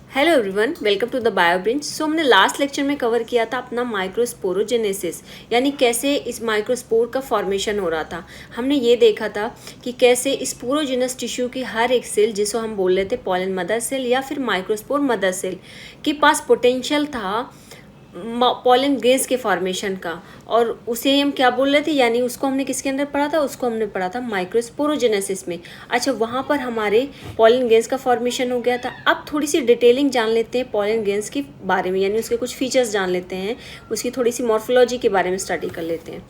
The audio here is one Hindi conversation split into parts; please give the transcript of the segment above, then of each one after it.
Hello everyone, welcome to the biobrinch. So हमने लास्ट लेक्चर में कवर किया था अपना माइक्रोस्पोरोजेनेसिस, यानी कैसे इस माइक्रोस्पोर का फॉर्मेशन हो रहा था। हमने ये देखा था कि कैसे स्पोरोजेनस टिश्यू की हर एक सेल, जिसको हम बोल रहे थे पॉलन मदर सेल या फिर माइक्रोस्पोर मदर सेल, के पास पोटेंशियल था पॉलन ग्रेन्स के फॉर्मेशन का, और उसे हम क्या बोल रहे थे, यानी उसको हमने किसके अंदर पढ़ा था, उसको हमने पढ़ा था माइक्रोस्पोरोजेनेसिस में। अच्छा, वहाँ पर हमारे पॉलन ग्रेन्स का फॉर्मेशन हो गया था। अब थोड़ी सी डिटेलिंग जान लेते हैं पॉलन ग्रेन्स के बारे में, यानी उसके कुछ फीचर्स जान लेते हैं, उसकी थोड़ी सी मॉर्फोलॉजी के बारे में स्टडी कर लेते हैं।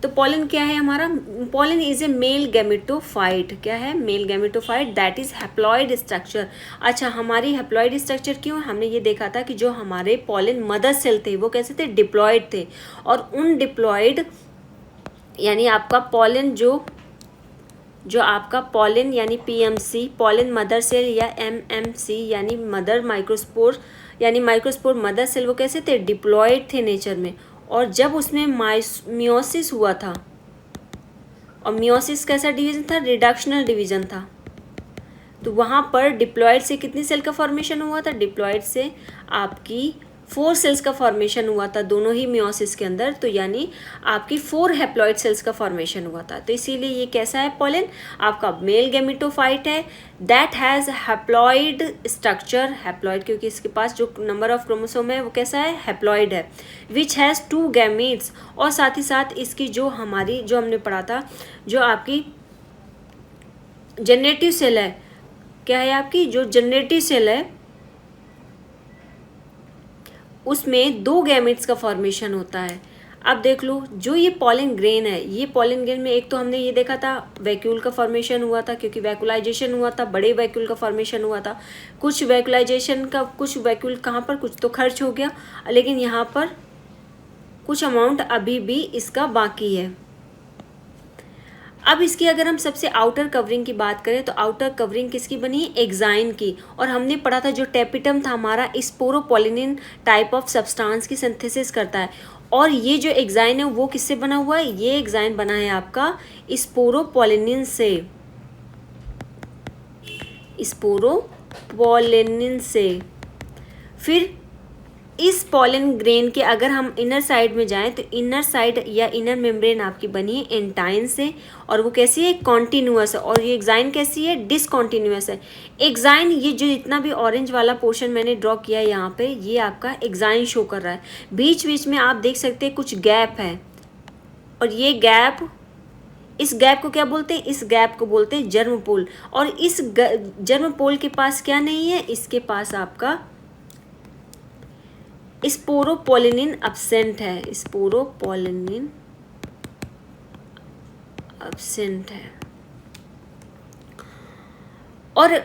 तो पॉलन क्या है हमारा? Pollen is a male gametophyte. क्या है? Male gametophyte, that is haploid structure. अच्छा, हमारी हैप्लॉइड स्ट्रक्चर क्यों? हमने ये देखा था कि जो हमारे पॉलन मदर सेल थे वो कैसे थे? डिप्लॉइड थे। और उन डिप्लॉइड यानी आपका पॉलन जो आपका पॉलन यानी पीएमसी, पॉलन मदर सेल, या एमएमसी यानी मदर माइक्रोस्पोर, यानी माइक्रोस्पोर मदर सेल, वो कैसे थे? डिप्लॉइड थे नेचर में। और जब उसमें मियोसिस हुआ था, और मियोसिस कैसा डिवीजन था? रिडक्शनल डिवीजन था। तो वहाँ पर डिप्लॉइड से कितनी सेल का फॉर्मेशन हुआ था? डिप्लॉइड से आपकी 4 सेल्स का फॉर्मेशन हुआ था दोनों ही मियोसिस के अंदर। तो यानी आपकी 4 हैप्लॉइड सेल्स का फॉर्मेशन हुआ था। तो इसीलिए ये कैसा है? पॉलन आपका मेल गैमेटोफाइट है, that has haploid structure. Haploid क्योंकि इसके पास जो नंबर ऑफ क्रोमोसोम है वो कैसा है? हैप्लॉइड है। विच हैज़ 2 गैमेट्स, और साथ ही साथ इसकी जो हमने पढ़ा था, जो आपकी जनरेटिव सेल है, क्या है आपकी जो जनरेटिव सेल है, उसमें 2 गैमेट्स का फॉर्मेशन होता है। अब देख लो, जो ये पॉलन ग्रेन है, ये पॉलन ग्रेन में एक तो हमने ये देखा था वैक्यूल का फॉर्मेशन हुआ था, क्योंकि वैक्यूलाइजेशन हुआ था, बड़े वैक्यूल का फॉर्मेशन हुआ था। कुछ वैक्यूल कहाँ पर, कुछ तो खर्च हो गया, लेकिन यहाँ पर कुछ अमाउंट अभी भी इसका बाकी है। अब इसकी अगर हम सबसे आउटर कवरिंग की बात करें, तो आउटर कवरिंग किसकी बनी? एक्साइन की। और हमने पढ़ा था जो टेपिटम था हमारा, स्पोरोपोलिनिन टाइप ऑफ सब्सटेंस की सिंथेसिस करता है। और ये जो एक्साइन है वो किससे बना हुआ है? ये एक्साइन बना है आपका स्पोरोपोलिनिन से। स्पोरोपोलिनिन से। फिर इस पॉलन ग्रेन के अगर हम इनर साइड में जाएं, तो इनर साइड या इनर मेम्ब्रेन आपकी बनी है एंटाइन से, और वो कैसी है? कॉन्टिन्यूअस है। और ये एक्साइन कैसी है? डिसकॉन्टिन्यूअस है। एक्साइन, ये जो इतना भी ऑरेंज वाला पोर्शन मैंने ड्रॉ किया है यहाँ पे, ये आपका एक्साइन शो कर रहा है। बीच बीच में आप देख सकते हैं कुछ गैप है, और ये गैप, इस गैप को क्या बोलते हैं? इस गैप को बोलते हैं जर्म पोल। और इस जर्म पोल के पास क्या नहीं है? इसके पास आपका स्पोरोपोलिनिन अब्सेंट है। स्पोरोपोलिनिन अब्सेंट है। और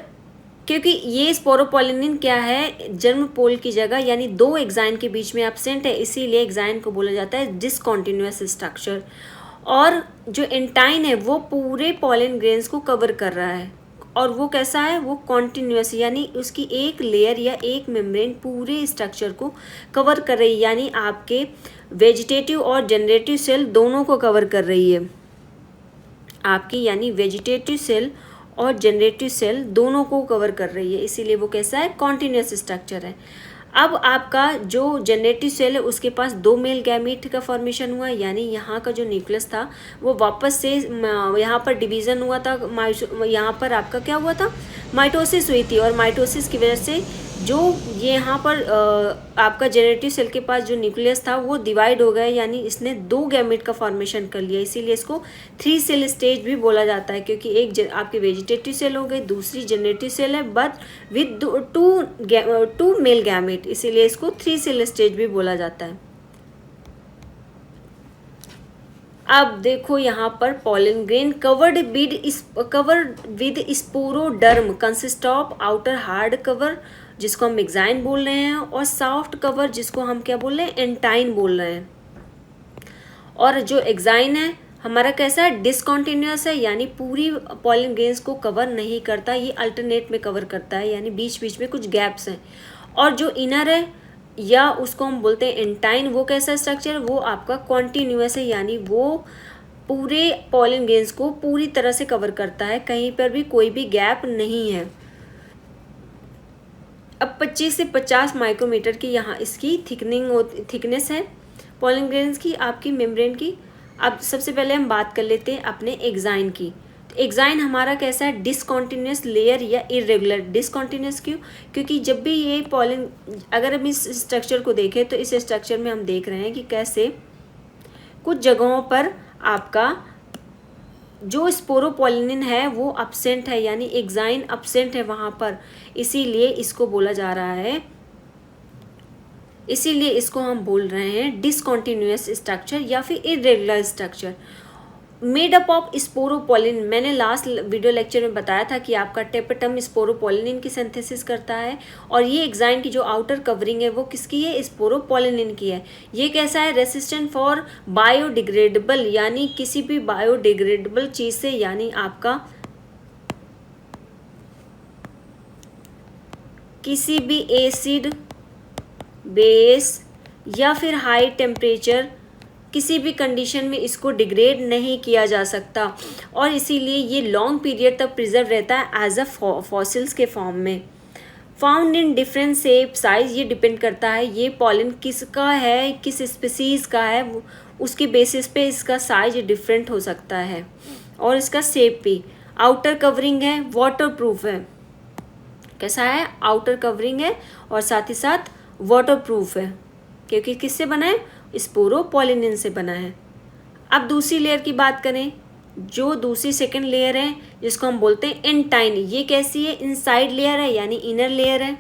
क्योंकि ये स्पोरोपोलिनिन क्या है? जर्म पोल की जगह, यानी 2 एक्साइन के बीच में अब्सेंट है, इसीलिए एक्साइन को बोला जाता है डिसकॉन्टिन्यूअस स्ट्रक्चर। और जो एंटाइन है वो पूरे पॉलन ग्रेन्स को कवर कर रहा है, और वो कैसा है? वो कॉन्टिन्यूअस, यानी उसकी एक लेयर या एक मेम्ब्रेन पूरे स्ट्रक्चर को कवर कर रही है, यानी आपके वेजिटेटिव और जनरेटिव सेल दोनों को कवर कर रही है आपकी, यानी वेजिटेटिव सेल और जनरेटिव सेल दोनों को कवर कर रही है, इसीलिए वो कैसा है? कॉन्टिन्यूअस स्ट्रक्चर है। अब आपका जो जनरेटिव सेल है उसके पास 2 मेल गैमेट का फॉर्मेशन हुआ, यानी यहाँ का जो न्यूक्लियस था वो वापस से यहाँ पर डिवीज़न हुआ था। यहाँ पर आपका क्या हुआ था? माइटोसिस हुई थी, और माइटोसिस की वजह से जो ये यहाँ पर आपका जनरेटिव सेल के पास जो न्यूक्लियस था वो डिवाइड हो गया, यानी इसने 2 गैमेट का फॉर्मेशन कर लिया, इसीलिए इसको 3 सेल स्टेज भी बोला जाता है। क्योंकि एक आपकी वेजिटेटिव सेल हो गई, दूसरी जनरेटिव सेल है, बट विद 2 मेल गैमेट, इसीलिए इसको 3 सेल स्टेज भी बोला जाता है। अब देखो यहाँ पर pollen grain covered with sporoderm consist of outer hard cover, जिसको हम एक्साइन बोल रहे हैं, और सॉफ्ट कवर, जिसको हम क्या बोल रहे हैं? एंटाइन बोल रहे हैं। और जो एक्साइन है हमारा कैसा है? डिसकॉन्टिन्यूअस है, यानी पूरी पॉलन ग्रेन्स को कवर नहीं करता, ये अल्टरनेट में कवर करता है, यानी बीच बीच में कुछ गैप्स हैं। और जो इनर है, या उसको हम बोलते हैं एंटाइन, वो कैसा स्ट्रक्चर? वो आपका कॉन्टिन्यूअस है, यानी वो पूरे पॉलन ग्रेन्स को पूरी तरह से कवर करता है, कहीं पर भी कोई भी गैप नहीं है। अब अब 25 से 50 माइक्रोमीटर की यहाँ इसकी थिकनेस है पॉलन ग्रेन्स की, आपकी मेम्ब्रेन की। अब सबसे पहले हम बात कर लेते हैं अपने एग्जाइन की। एग्जाइन हमारा कैसा है, डिसकॉन्टिन्यूस लेयर या इरेगुलर। डिसकॉन्टिन्यूस क्यों, क्योंकि जब भी ये पॉलन, अगर हम इस स्ट्रक्चर को देखें तो इस स्ट्रक्चर में हम देख रहे हैं कि कैसे कुछ जगहों पर आपका जो स्पोरोपोलिनिन है वो अब्सेंट है, यानी एग्जाइन अब्सेंट है वहाँ पर, इसीलिए इसको बोला जा रहा है, इसीलिए इसको हम बोल रहे हैं डिसकॉन्टिन्यूअस स्ट्रक्चर या फिर irregular structure. Made up of sporopollenin, मैंने लास्ट वीडियो लेक्चर में बताया था कि आपका टेपेटम स्पोरोपोलिनिन की सिंथेसिस करता है, और ये एग्जाइन की जो आउटर कवरिंग है वो किसकी है, स्पोरोपोलिनिन की है। ये कैसा है, रेसिस्टेंट फॉर बायोडिग्रेडेबल, यानी किसी भी बायोडिग्रेडेबल चीज़ से, यानी आपका किसी भी एसिड, बेस या फिर हाई टेम्परेचर, किसी भी कंडीशन में इसको डिग्रेड नहीं किया जा सकता, और इसीलिए ये लॉन्ग पीरियड तक प्रिजर्व रहता है एज अ फॉसिल्स के फॉर्म में। Found in different shape size, ये डिपेंड करता है ये पॉलन किसका है, किस स्पीसीज़ का है, उसके बेसिस पे इसका साइज डिफरेंट हो सकता है और इसका शेप भी। आउटर कवरिंग है वाटर प्रूफ है, कैसा है, आउटर कवरिंग है और साथ ही साथ वाटर प्रूफ है, क्योंकि किससे बना है, स्पोरोपोलिनिन से बना है। अब दूसरी लेयर की बात करें, जो दूसरी सेकंड लेयर है जिसको हम बोलते हैं एंटाइन, ये कैसी है, इनसाइड लेयर है यानी इनर लेयर है।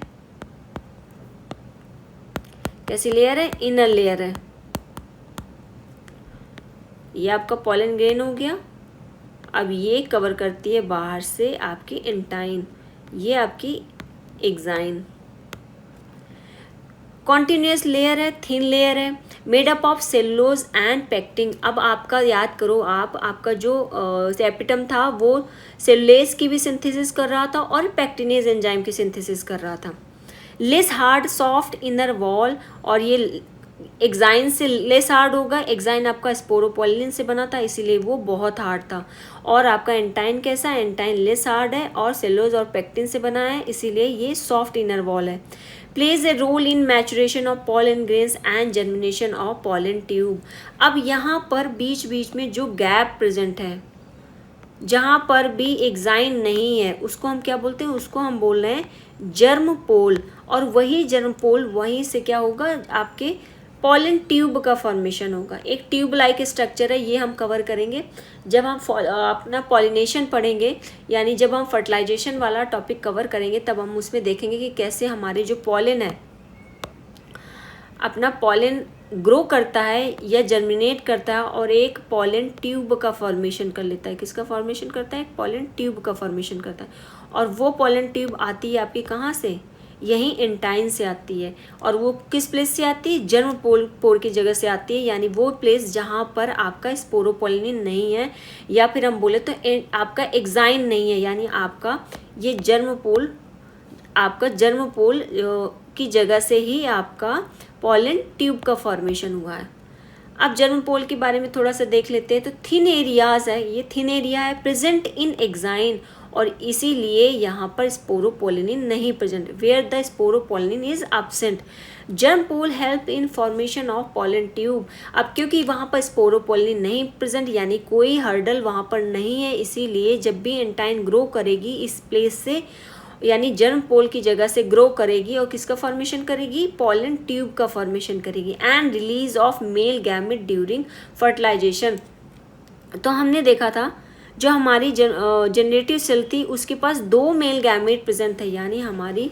कैसी लेयर है, इनर लेयर है। ये आपका पॉलन ग्रेन हो गया। अब ये कवर करती है बाहर से आपकी एंटाइन, ये आपकी एग्जाइन। कॉन्टिन्यूस लेयर है, थिन लेयर है, made up of cellulose and pectin. अब आपका याद करो, आपका जो एपिटम था वो सेलुलेज की भी सिंथेसिस कर रहा था और पेक्टिनेज एंजाइम की सिंथेसिस कर रहा था। Less hard soft inner wall, और ये एग्जाइन से लेस हार्ड होगा। एग्जाइन आपका स्पोरोपोलिनिन से बना था इसीलिए वो बहुत हार्ड था, और आपका एंटाइन कैसा है, एंटाइन लेस हार्ड है और सेलुलोज और पेक्टिन से बना है इसीलिए ये सॉफ्ट इनर वॉल है। Plays a role in maturation of pollen grains and germination of pollen tube. अब यहाँ पर बीच बीच में जो गैप प्रेजेंट है, जहाँ पर भी एग्जाइन नहीं है, उसको हम क्या बोलते हैं, उसको हम बोल रहे हैं जर्म पोल, और वही जर्म पोल वहीं से क्या होगा, आपके पॉलन ट्यूब का फॉर्मेशन होगा। एक ट्यूब लाइक स्ट्रक्चर है, ये हम कवर करेंगे जब हम अपना पॉलिनेशन पढ़ेंगे, यानी जब हम फर्टिलाइजेशन वाला टॉपिक कवर करेंगे तब हम उसमें देखेंगे कि कैसे हमारे जो पॉलन है अपना पॉलन ग्रो करता है या जर्मिनेट करता है और एक पॉलन ट्यूब का फॉर्मेशन कर लेता है। किसका फॉर्मेशन करता है, एक पॉलन ट्यूब का फॉर्मेशन करता है, और वो पॉलन ट्यूब आती है आपकी कहाँ से, यही एंटाइन से आती है, और वो किस प्लेस से आती है, जर्म पोर की जगह से आती है, यानी वो प्लेस जहाँ पर आपका स्पोरोपोलिनिन नहीं है, या फिर हम बोले तो आपका एग्जाइन नहीं है, यानी आपका ये जर्म पोल, आपका जर्म पोल की जगह से ही आपका पॉलन ट्यूब का फॉर्मेशन हुआ है। अब जर्म पोल के बारे में थोड़ा सा देख लेते हैं। तो थिन एरियाज है, ये थिन एरिया है प्रेजेंट इन एग्जाइन, और इसीलिए यहाँ पर स्पोरोपोलिनिन नहीं present, where the sporopollenin is absent. Germ pore help in formation of pollen tube. अब क्योंकि वहाँ पर स्पोरोपोलिनिन नहीं प्रेजेंट, यानी कोई हर्डल वहाँ पर नहीं है, इसीलिए जब भी एंटाइन ग्रो करेगी इस प्लेस से, यानी जर्म पोल की जगह से ग्रो करेगी और किसका फॉर्मेशन करेगी, पॉलन ट्यूब का फॉर्मेशन करेगी। And release of male gamete during fertilisation. तो हमने देखा था जो हमारी जनरेटिव सेल थी उसके पास 2 मेल गैमेट प्रेजेंट थे, यानी हमारी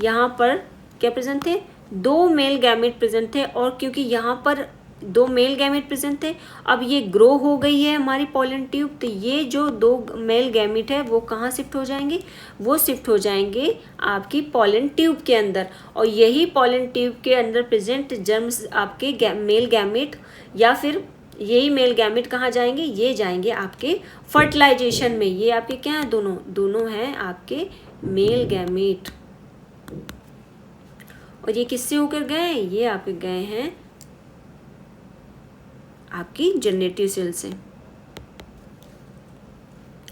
यहाँ पर क्या प्रेजेंट थे, 2 मेल गैमेट प्रेजेंट थे, और क्योंकि यहाँ पर 2 मेल गैमेट प्रेजेंट थे, अब ये ग्रो हो गई है हमारी पॉलन ट्यूब, तो ये जो 2 मेल गैमेट है वो कहाँ शिफ्ट हो जाएंगे, वो शिफ्ट हो जाएंगे आपकी पॉलन ट्यूब के अंदर, और यही पॉलन ट्यूब के अंदर प्रेजेंट जर्म्स आपके मेल गैमेट, या फिर यही मेल गैमेट कहाँ जाएंगे, ये जाएंगे आपके फर्टिलाइजेशन में। ये आपके क्या हैं, दोनों हैं आपके मेल गैमेट, और ये किससे होकर गए, ये आपके गए हैं आपकी जनरेटिव सेल से।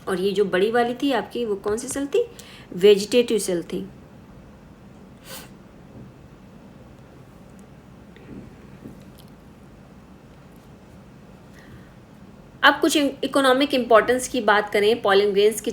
और ये जो बड़ी वाली थी आपकी वो कौन सी सेल थी, वेजिटेटिव सेल थी। अब कुछ इकोनॉमिक इम्पोर्टेंस की बात करें पॉलन ग्रेन्स के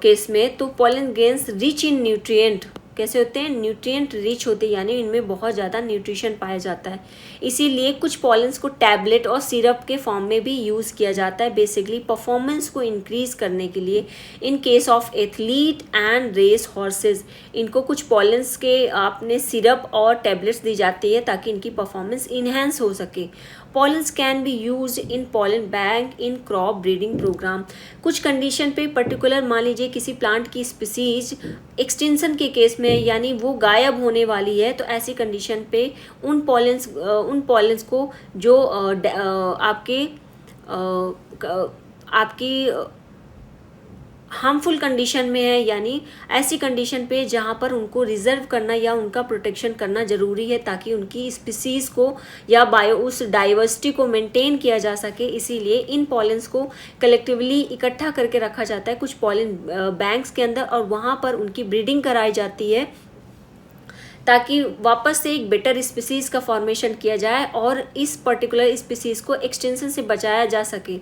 केस में, तो pollen grains rich in nutrient कैसे होते हैं, न्यूट्रिएंट रिच होते हैं, यानी इनमें बहुत ज़्यादा न्यूट्रिशन पाया जाता है। इसीलिए कुछ पॉलन्स को टैबलेट और सिरप के फॉर्म में भी यूज़ किया जाता है, बेसिकली परफॉर्मेंस को इंक्रीज़ करने के लिए। In case of athlete and race horses, इनको कुछ पॉलन्स के आपने सिरप और टैबलेट्स दी जाती है ताकि इनकी परफॉर्मेंस इन्हेंस हो सके। Pollens can be use in pollen bank in crop breeding program. कुछ कंडीशन पे पर्टिकुलर, मान लीजिए किसी प्लांट की स्पीसीज एक्सटेंशन के केस में, यानी वो गायब होने वाली है, तो ऐसी कंडीशन पे उन पॉलन्स को जो आपकी हार्मफुल कंडीशन में है, यानी ऐसी कंडीशन पे जहाँ पर उनको रिजर्व करना या उनका प्रोटेक्शन करना ज़रूरी है ताकि उनकी स्पीसीज़ को या उस डाइवर्सिटी को मेंटेन किया जा सके। इसीलिए इन पॉलन्स को कलेक्टिवली इकट्ठा करके रखा जाता है कुछ पॉलन बैंक्स के अंदर, और वहाँ पर उनकी ब्रीडिंग कराई जाती है ताकि वापस से एक बेटर स्पीसीज़ का फॉर्मेशन किया जाए और इस पर्टिकुलर स्पीसीज़ को एक्सटेंशन से बचाया जा सके।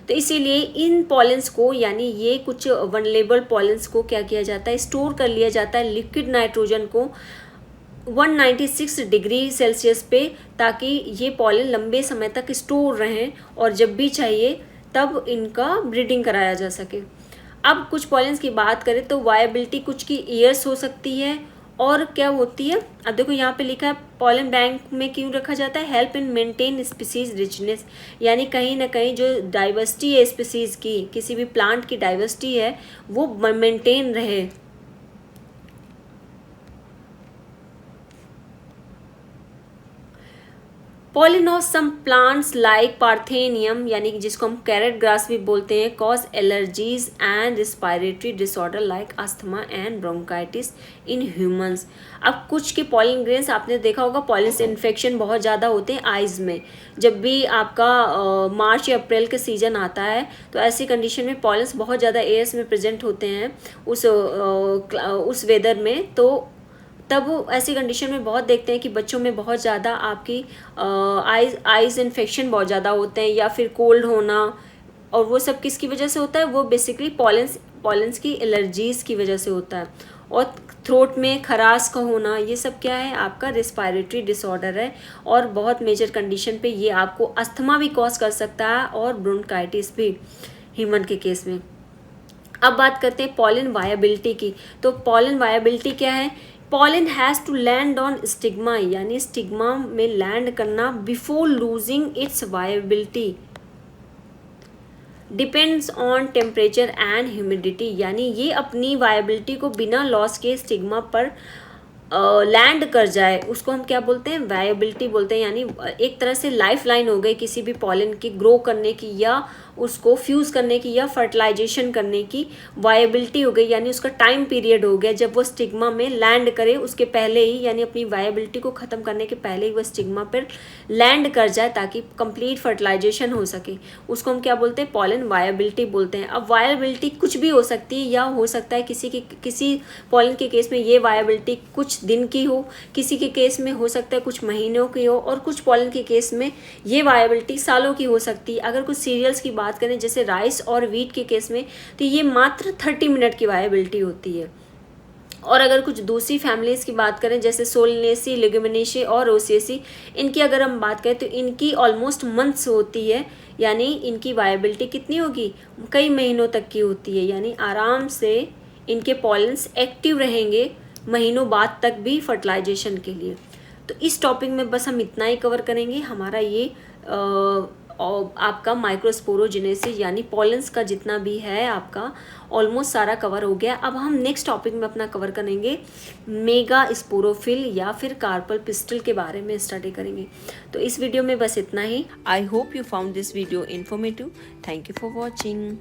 तो इसीलिए इन पॉलन्स को, यानी ये कुछ वनरेबल पॉलन्स को क्या किया जाता है, स्टोर कर लिया जाता है लिक्विड नाइट्रोजन को 196 डिग्री सेल्सियस पे, ताकि ये पॉलन लंबे समय तक स्टोर रहें और जब भी चाहिए तब इनका ब्रीडिंग कराया जा सके। अब कुछ पॉलन्स की बात करें तो वायबिलिटी कुछ की ईयर्स हो सकती है और क्या होती है। अब देखो यहाँ पे लिखा है पॉलन बैंक में क्यों रखा जाता है, help in maintain species richness, यानी कहीं ना कहीं जो डाइवर्सिटी है स्पीसीज की, किसी भी प्लांट की डाइवर्सिटी है वो मेंटेन रहे। Pollen of some plants like parthenium, यानी कि जिसको हम कैरेट ग्रास भी बोलते हैं, cause allergies and respiratory disorder like asthma and bronchitis in humans. अब कुछ के पॉलन ग्रेन्स आपने देखा होगा पॉलन से इन्फेक्शन बहुत ज़्यादा होते हैं आइज़ में। जब भी आपका मार्च या अप्रैल का सीजन आता है तो ऐसी कंडीशन में पॉलन्स बहुत ज़्यादा एयर्स में प्रेजेंट होते हैं उस वेदर में, तो तब ऐसी कंडीशन में बहुत देखते हैं कि बच्चों में बहुत ज़्यादा आपकी आइज़ इन्फेक्शन बहुत ज़्यादा होते हैं या फिर कोल्ड होना, और वो सब किसकी वजह से होता है, वो बेसिकली पॉलन्स की एलर्जीज़ की वजह से होता है। और थ्रोट में खराश का होना, ये सब क्या है, आपका रिस्पायरेटरी डिसऑर्डर है, और बहुत मेजर कंडीशन पे ये आपको अस्थमा भी कॉज कर सकता है और ब्रोंकाइटिस भी ह्यूमन के केस में। अब बात करते हैं पॉलन वायबिलिटी की। तो पॉलन वायबिलिटी क्या है, pollen has to land on stigma, यानी स्टिग्मा में लैंड करना before losing its viability, depends on temperature and humidity, यानी ये अपनी वायबिलिटी को बिना लॉस के स्टिग्मा पर लैंड कर जाए, उसको हम क्या बोलते हैं, वायबिलिटी बोलते हैं। यानी एक तरह से लाइफ लाइन हो गई किसी भी पॉलन की ग्रो करने की या उसको फ्यूज़ करने की या फर्टिलाइजेशन करने की वायबिलिटी हो गई, यानी उसका टाइम पीरियड हो गया जब वो स्टिग्मा में लैंड करे उसके पहले ही, यानी अपनी वायबिलिटी को ख़त्म करने के पहले ही वो स्टिग्मा पर लैंड कर जाए ताकि कंप्लीट फर्टिलाइजेशन हो सके, उसको हम क्या बोलते हैं, पॉलन वायबिलिटी बोलते हैं। अब वायबिलिटी कुछ भी हो सकती है, या हो सकता है किसी पॉलन के केस में ये वायबिलिटी कुछ दिन की हो, किसी के केस में हो सकता है कुछ महीनों की हो, और कुछ पॉलन के केस में ये वायबिलिटी सालों की हो सकती है। अगर कुछ सीरियल्स की बात करें जैसे राइस और वीट के केस में तो ये मात्र 30 मिनट की वायबिलिटी होती है। और अगर कुछ दूसरी फैमिलीज़ की बात करें जैसे सोलनेसी, लेग्यूमिनेसी और रोसेसी, इनकी अगर हम बात करें तो इनकी ऑलमोस्ट मंथ्स होती है, यानी इनकी वायबिलिटी कितनी होगी, कई महीनों तक की होती है, यानी आराम से इनके पॉलन्स एक्टिव रहेंगे महीनों बाद तक भी फर्टिलाइजेशन के लिए। तो इस टॉपिक में बस हम इतना ही कवर करेंगे। हमारा ये आपका माइक्रोस्पोरोजेनेसिस यानी पॉलन्स का जितना भी है आपका ऑलमोस्ट सारा कवर हो गया। अब हम नेक्स्ट टॉपिक में अपना कवर करेंगे मेगा स्पोरोफिल या फिर कार्पल पिस्टल के बारे में स्टडी करेंगे। तो इस वीडियो में बस इतना ही। I hope you found this video informative. Thank you for watching.